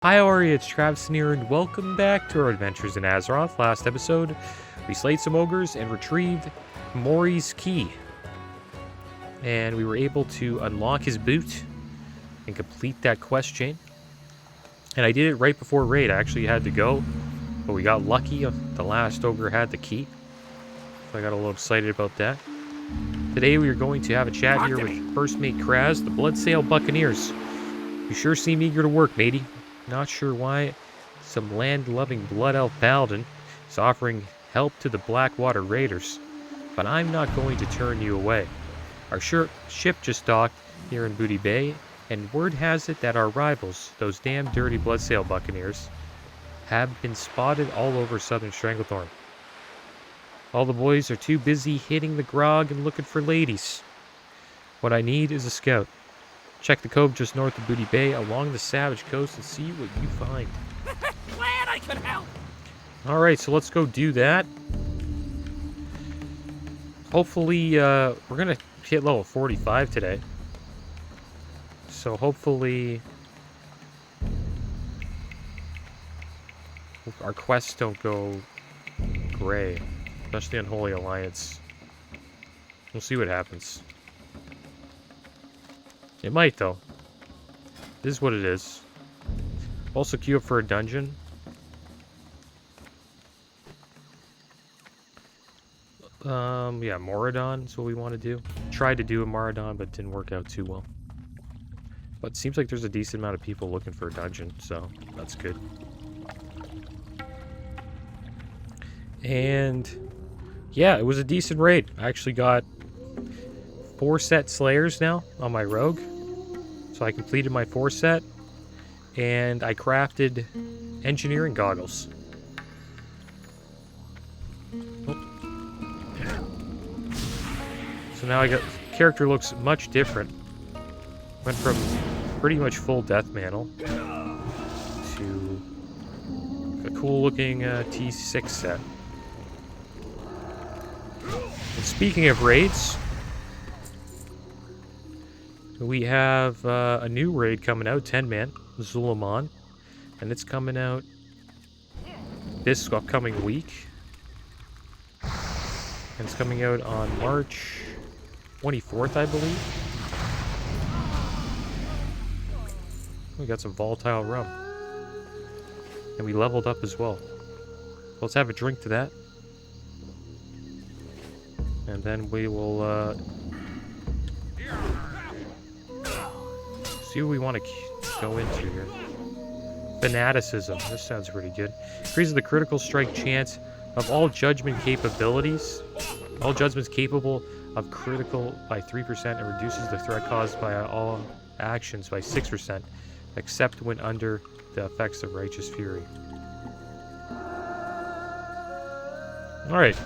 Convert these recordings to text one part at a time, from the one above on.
Hi, Ori, it's Travis here, and welcome back to our adventures in Azeroth. Last episode, we slayed some ogres and retrieved Mori's key. And we were able to unlock his boot and complete that quest chain. And I did it right before raid. I actually had to go, but we got lucky. The last ogre had the key. So I got a little excited about that. Today we are going to have a chat here with First Mate Crusade, the Bloodsail Buccaneers. You sure seem eager to work, matey. Not sure why some land-loving Blood Elf Paladin is offering help to the Blackwater Raiders, but I'm not going to turn you away. Our ship just docked here in Booty Bay, and word has it that our rivals, those damn dirty Bloodsail Buccaneers, have been spotted all over southern Stranglethorn. All the boys are too busy hitting the grog and looking for ladies. What I need is a scout. Check the cove just north of Booty Bay along the Savage Coast and see what you find. Glad I could help. Alright, so let's go do that. Hopefully, we're going to hit level 45 today. So hopefully our quests don't go gray. Especially on Holy Alliance. We'll see what happens. It might, though. This is what it is. Also queue up for a dungeon. Yeah, Moradon is what we want to do. Tried to do a Moradon, but didn't work out too well. But it seems like there's a decent amount of people looking for a dungeon, so that's good. And yeah, it was a decent raid. I actually got 4 set Slayers now on my rogue. So I completed my 4 set, and I crafted engineering goggles. Oh. So now character looks much different. Went from pretty much full death mantle to a cool looking T6 set. And speaking of raids, we have a new raid coming out, 10-man, Zulaman, and it's coming out this upcoming week. And it's coming out on March 24th, I believe. We got some volatile rum. And we leveled up as well. Let's have a drink to that. And then we will see what we want to go into here. Fanaticism. This sounds pretty good. Increases the critical strike chance of all judgment capabilities. All judgments capable of critical by 3% and reduces the threat caused by all actions by 6%, except when under the effects of Righteous Fury. Alright.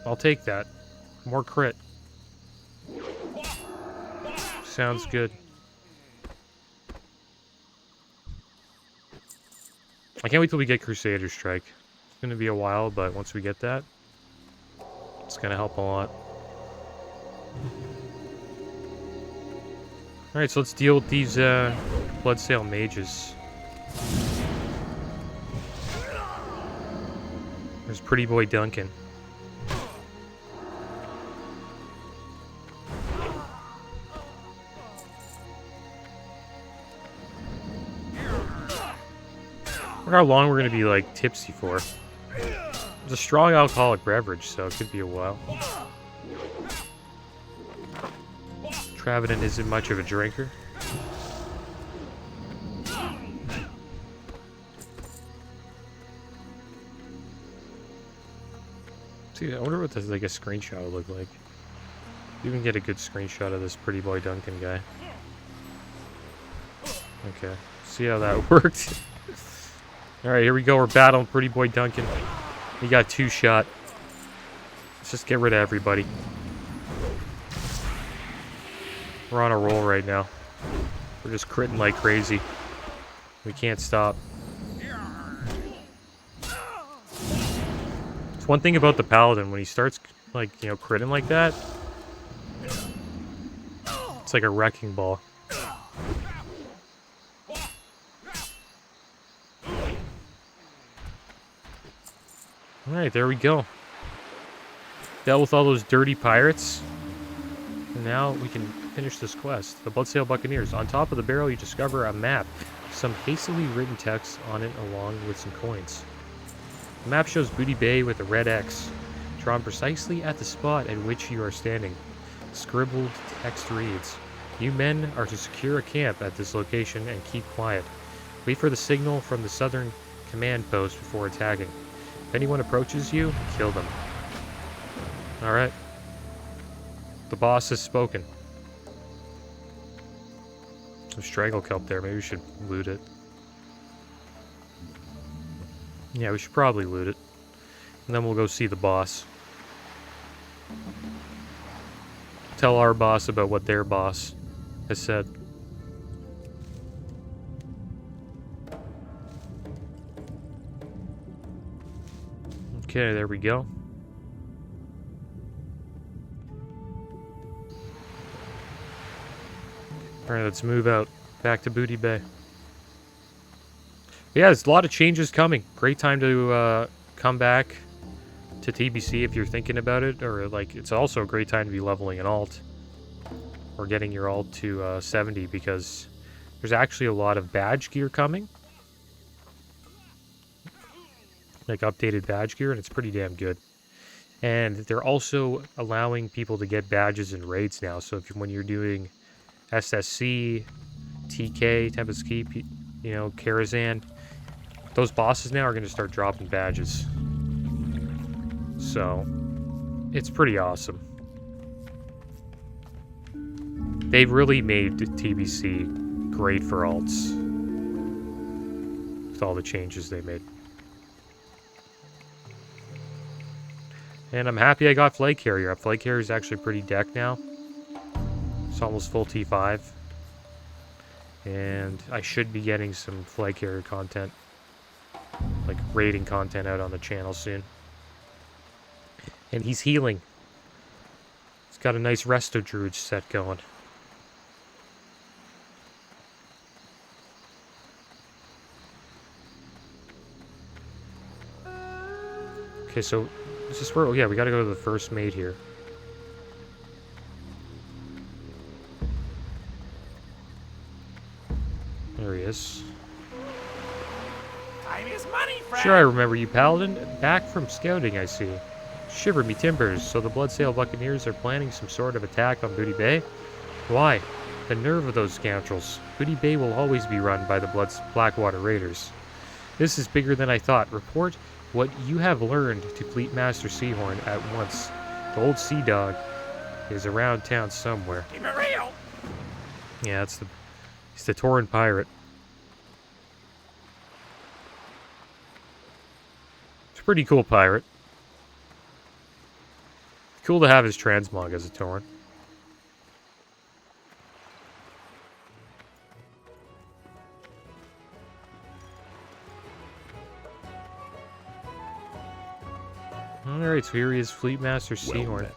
I'll take that. More crit. Sounds good. I can't wait till we get Crusader Strike. It's going to be a while, but once we get that, it's going to help a lot. Alright, so let's deal with these Bloodsail mages. There's Pretty Boy Duncan. I wonder how long we're going to be, like, tipsy for. It's a strong alcoholic beverage, so it could be a while. Travidant isn't much of a drinker. See, I wonder what this, like, a screenshot would look like. You can get a good screenshot of this Pretty Boy Duncan guy. Okay, see how that worked. Alright, here we go. We're battling Pretty Boy Duncan. He got 2-shot. Let's just get rid of everybody. We're on a roll right now. We're just critting like crazy. We can't stop. It's one thing about the Paladin. When he starts, like, you know, critting like that, it's like a wrecking ball. Alright, there we go. Dealt with all those dirty pirates. And now we can finish this quest. The Bloodsail Buccaneers. On top of the barrel, you discover a map. Some hastily written text on it along with some coins. The map shows Booty Bay with a red X, drawn precisely at the spot at which you are standing. Scribbled text reads, "You men are to secure a camp at this location and keep quiet. Wait for the signal from the southern command post before attacking. If anyone approaches you, kill them." Alright. The boss has spoken. Some strangle kelp there. Maybe we should loot it. Yeah, we should probably loot it. And then we'll go see the boss. Tell our boss about what their boss has said. Okay, there we go. Alright, let's move out. Back to Booty Bay. Yeah, there's a lot of changes coming. Great time to come back to TBC if you're thinking about it. Or, like, it's also a great time to be leveling an alt. Or getting your alt to 70 because there's actually a lot of badge gear coming. Like, updated badge gear, and it's pretty damn good. And they're also allowing people to get badges in raids now. So if when you're doing SSC, TK, Tempest Keep, you know, Karazhan, those bosses now are going to start dropping badges. So, it's pretty awesome. They've really made TBC great for alts. With all the changes they made. And I'm happy I got Flag Carrier. Flag Carrier is actually pretty decked now. It's almost full T5. And I should be getting some Flag Carrier content. Like raiding content out on the channel soon. And he's healing. He's got a nice Resto Druid set going. Okay, so is this where? Oh yeah, we gotta go to the first mate here. There he is. Time is money, friend. Sure, I remember you, Paladin. Back from scouting, I see. Shiver me timbers. So the Bloodsail Buccaneers are planning some sort of attack on Booty Bay? Why? The nerve of those scoundrels. Booty Bay will always be run by the Blackwater Raiders. This is bigger than I thought. Report what you have learned to Fleet Master Seahorn at once. The old sea dog is around town somewhere. Keep it real. Yeah, he's the Tauren pirate. It's a pretty cool pirate. Cool to have his transmog as a Tauren. Alright, so here he is, Fleet Master Seahorn.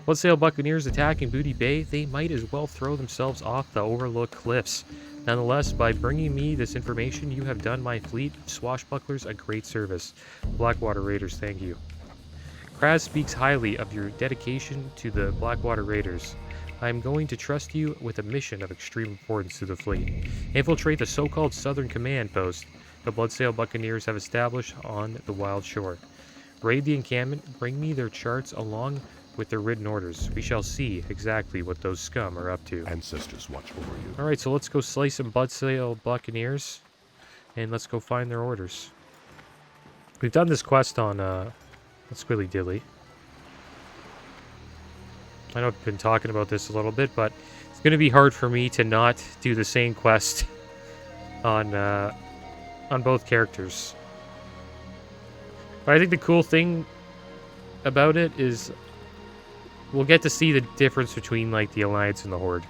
Bloodsail Buccaneers attacking Booty Bay. They might as well throw themselves off the overlooked cliffs. Nonetheless, by bringing me this information, you have done my fleet of swashbucklers a great service. Blackwater Raiders, thank you. Kraz speaks highly of your dedication to the Blackwater Raiders. I am going to trust you with a mission of extreme importance to the fleet. Infiltrate the so-called Southern Command Post the Bloodsail Buccaneers have established on the Wild Shore. Raid the encampment, bring me their charts along with their written orders. We shall see exactly what those scum are up to. Ancestors watch over you. Alright, so let's go slice some Bloodsail Buccaneers. And let's go find their orders. We've done this quest on Squilly Dilly. I know I've been talking about this a little bit, but it's going to be hard for me to not do the same quest on both characters. But I think the cool thing about it is we'll get to see the difference between like the Alliance and the Horde.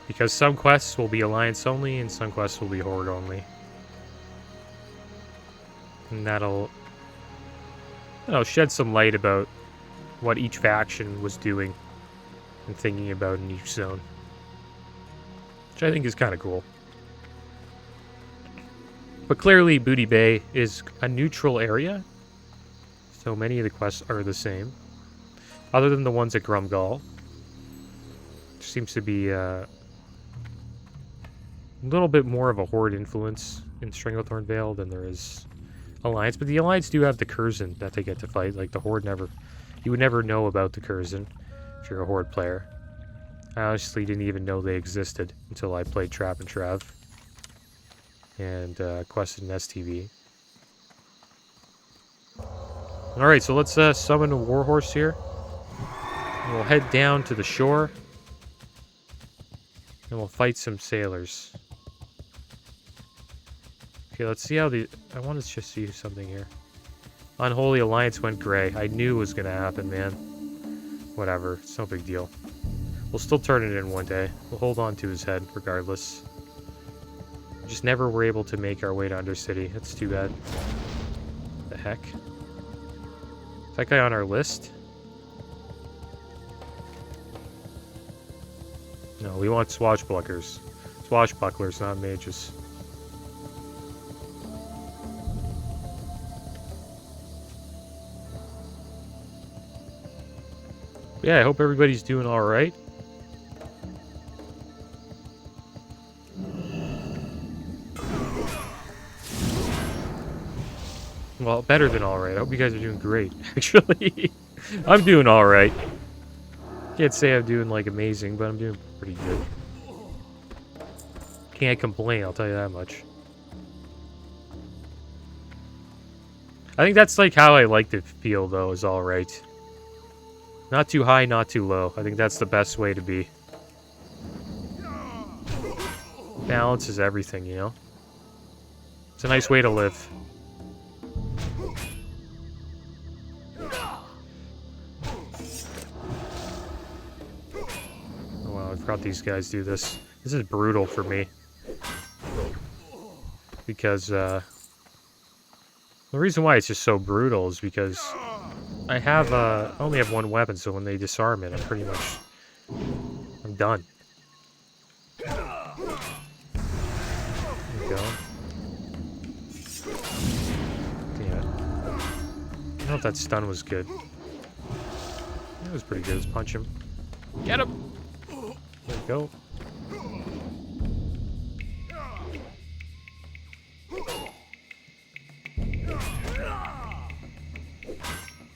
Because some quests will be Alliance only and some quests will be Horde only. And that'll, you know, shed some light about what each faction was doing and thinking about in each zone. Which I think is kind of cool. But clearly, Booty Bay is a neutral area, so many of the quests are the same. Other than the ones at Grumgall. There seems to be a little bit more of a Horde influence in Stranglethorn Vale than there is Alliance. But the Alliance do have the Curzon that they get to fight. Like, the Horde never... You would never know about the Curzon if you're a Horde player. I honestly didn't even know they existed until I played Trap and Trav. And quested in STV. Alright, so let's summon a Warhorse here. And we'll head down to the shore. And we'll fight some sailors. Okay, let's see how the... I want to just see something here. Unholy Alliance went gray. I knew it was going to happen, man. Whatever. It's no big deal. We'll still turn it in one day. We'll hold on to his head, regardless. We just never were able to make our way to Undercity. That's too bad. The heck? Is that guy on our list? No, we want swashbucklers. Swashbucklers, not mages. Yeah, I hope everybody's doing alright. Well, better than alright. I hope you guys are doing great, actually. I'm doing alright. Can't say I'm doing, like, amazing, but I'm doing pretty good. Can't complain, I'll tell you that much. I think that's, like, how I like to feel, though, is alright. Not too high, not too low. I think that's the best way to be. Balance is everything, you know? It's a nice way to live. Oh wow, I forgot these guys do this. This is brutal for me. Because, the reason why it's just so brutal is because I only have one weapon, so when they disarm it, I'm done. There we go. Yeah. I don't know if that stun was good. That was pretty good. Let's punch him. Get him! There we go.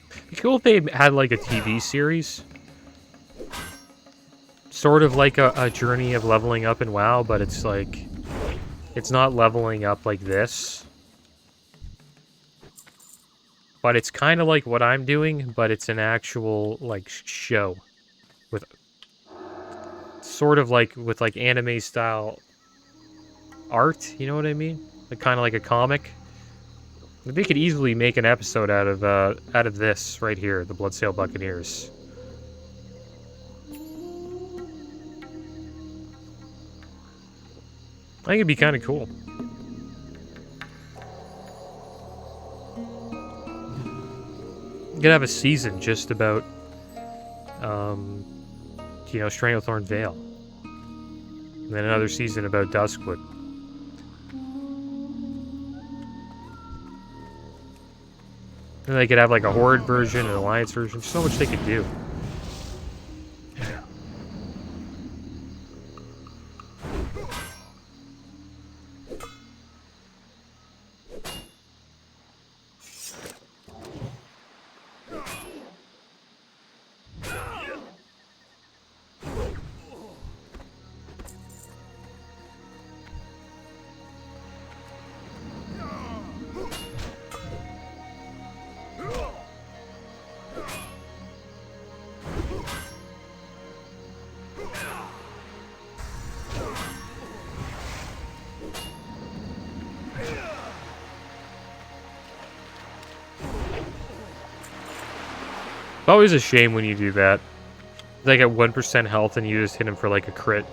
It'd be cool if they had like a TV series. Sort of like a journey of leveling up in WoW, but it's like... It's not leveling up like this. But it's kind of like what I'm doing, but it's an actual, like, show. With... Sort of like, with like anime-style art, you know what I mean? Like, kind of like a comic. They could easily make an episode out of this right here, the Bloodsail Buccaneers. I think it'd be kind of cool. You could have a season just about, you know, Stranglethorn Vale. And then another season about Duskwood. And they could have like a Horde version, an Alliance version. There's so much they could do. It's always a shame when you do that. Like at 1% health and you just hit him for like a crit.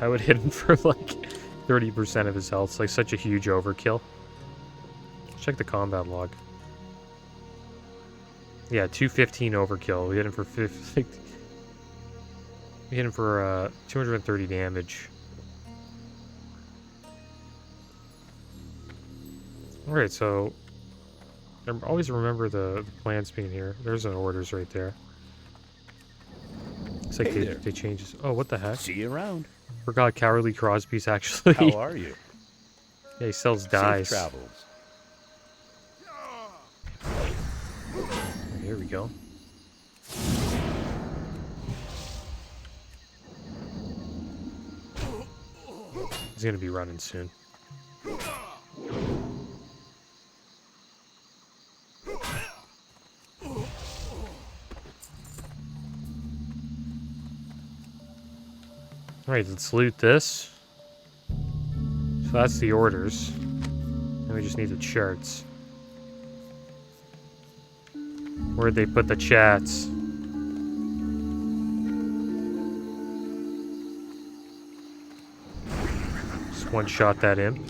I would hit him for like 30% of his health. It's like such a huge overkill. Check the combat log. Yeah, 215 overkill. We hit him for 50. We hit him for 230 damage. Alright, so always remember the plants being here. There's an orders right there. Looks like Hey they changed this. Oh, what the heck? See you around. Forgot Cowardly Crosby's actually. How are you? Yeah, he sells Safe dyes. travels. Here we go. He's gonna be running soon. Alright, let's loot this. So that's the orders. And we just need the charts. Where'd they put the chats? Just one shot that imp.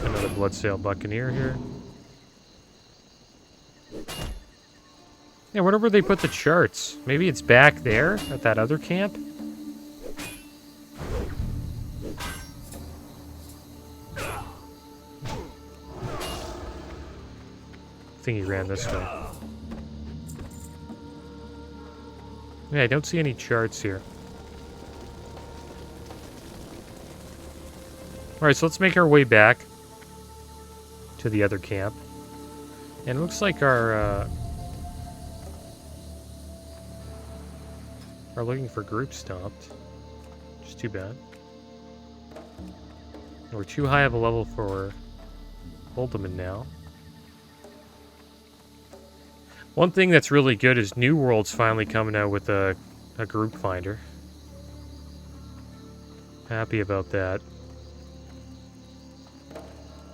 Another Bloodsail Buccaneer here. Yeah, wherever they put the charts. Maybe it's back there at that other camp? I think he ran this way. Yeah, I don't see any charts here. Alright, so let's make our way back to the other camp. And it looks like our looking for group stopped. Which is too bad. We're too high of a level for Ultimate now. One thing that's really good is New World's finally coming out with a group finder. Happy about that.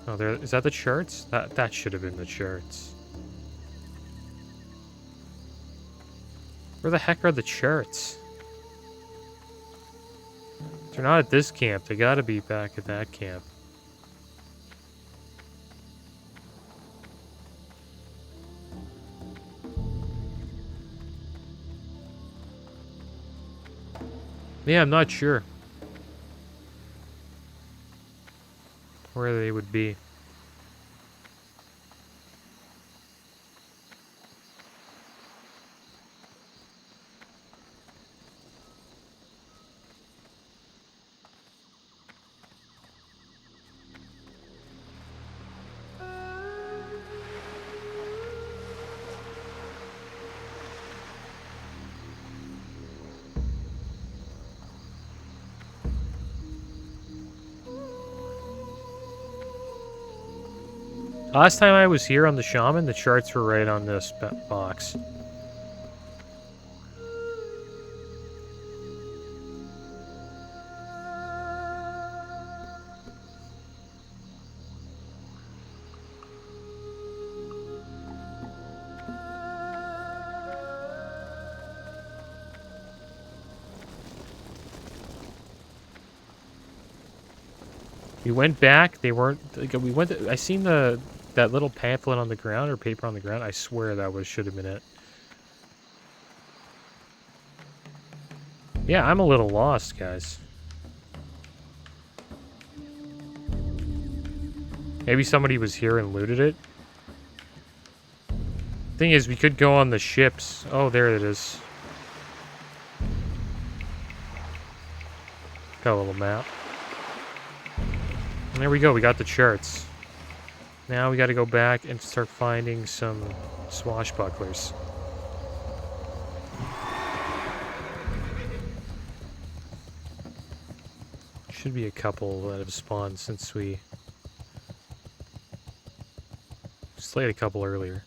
Oh, there is that the charts? That should have been the charts. Where the heck are the charts? They're not at this camp. They gotta be back at that camp. Yeah, I'm not sure where they would be. Last time I was here on the Shaman, the charts were right on this box. We went back. They weren't. Like, we went. I seen that little pamphlet on the ground or paper on the ground. I swear that should have been it. Yeah, I'm a little lost, guys. Maybe somebody was here and looted it. Thing is, we could go on the ships. Oh, there it is. Got a little map. And there we go. We got the charts. Now we got to go back and start finding some swashbucklers. Should be a couple that have spawned since we slayed a couple earlier.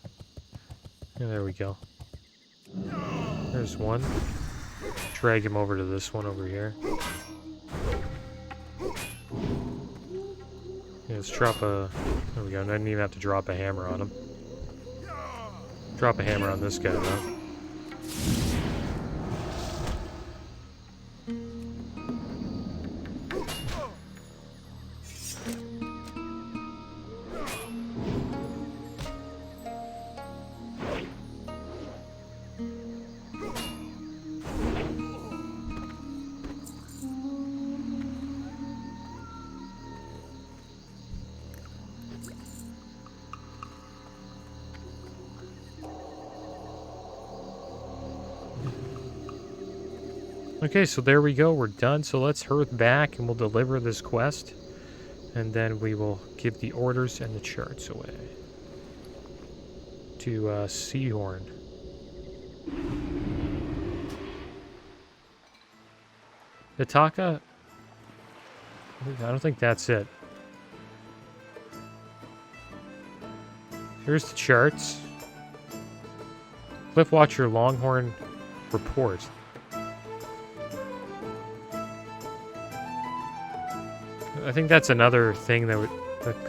And there we go. There's one. Drag him over to this one over here. Yeah, let's drop a... There we go. I didn't even have to drop a hammer on him. Drop a hammer on this guy, though. Okay, so there we go. We're done. So let's hurry back and we'll deliver this quest. And then we will give the orders and the charts away. To Seahorn. Itaka? I don't think that's it. Here's the charts. Cliffwatcher Longhorn Report. I think that's another thing that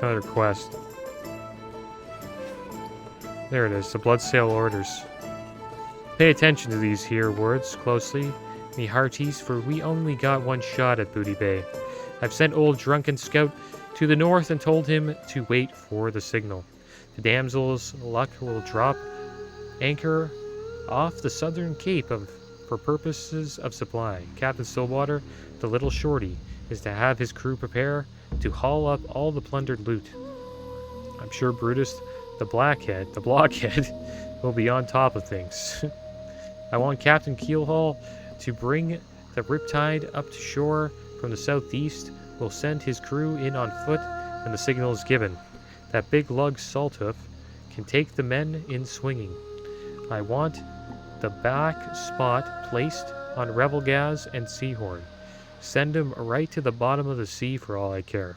another quest. There it is, the Bloodsail orders. Pay attention to these here words closely, me hearties, for we only got one shot at Booty Bay. I've sent old drunken scout to the north and told him to wait for the signal. The damsel's luck will drop anchor off the southern cape for purposes of supply. Captain Stillwater, the little shorty, is to have his crew prepare to haul up all the plundered loot. I'm sure Brutus, the blockhead, will be on top of things. I want Captain Keelhaul to bring the Riptide up to shore from the southeast. We'll send his crew in on foot when the signal is given. That big lug Salthoof can take the men in swinging. I want the back spot placed on Revelgaz and Seahorn. Send 'em right to the bottom of the sea for all I care.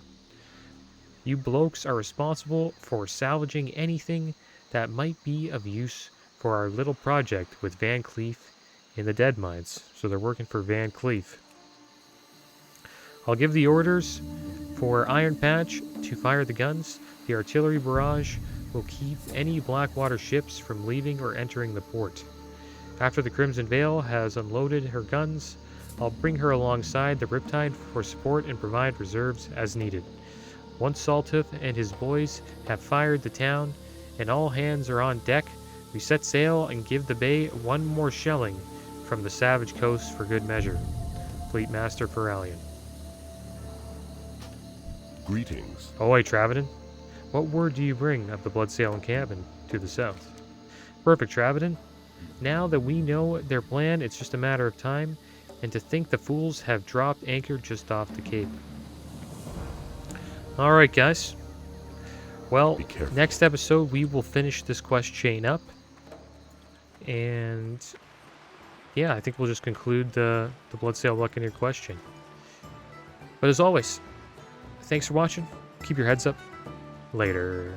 You blokes are responsible for salvaging anything that might be of use for our little project with Van Cleef in the Dead Mines. So they're working for Van Cleef. I'll give the orders for Iron Patch to fire the guns. The artillery barrage will keep any Blackwater ships from leaving or entering the port. After the Crimson Veil has unloaded her guns, I'll bring her alongside the Riptide for support and provide reserves as needed. Once Salthoof and his boys have fired the town and all hands are on deck, we set sail and give the bay one more shelling from the savage coast for good measure. Fleet Master Feralion. Greetings. Ahoy, Travidon. What word do you bring of the Bloodsail encampment to the south? Perfect, Travidon. Now that we know their plan, it's just a matter of time, and to think the fools have dropped anchor just off the cape. Alright, guys. Well, next episode we will finish this quest chain up. And yeah, I think we'll just conclude the Bloodsail Buccaneer quest chain. But as always, thanks for watching. Keep your heads up. Later.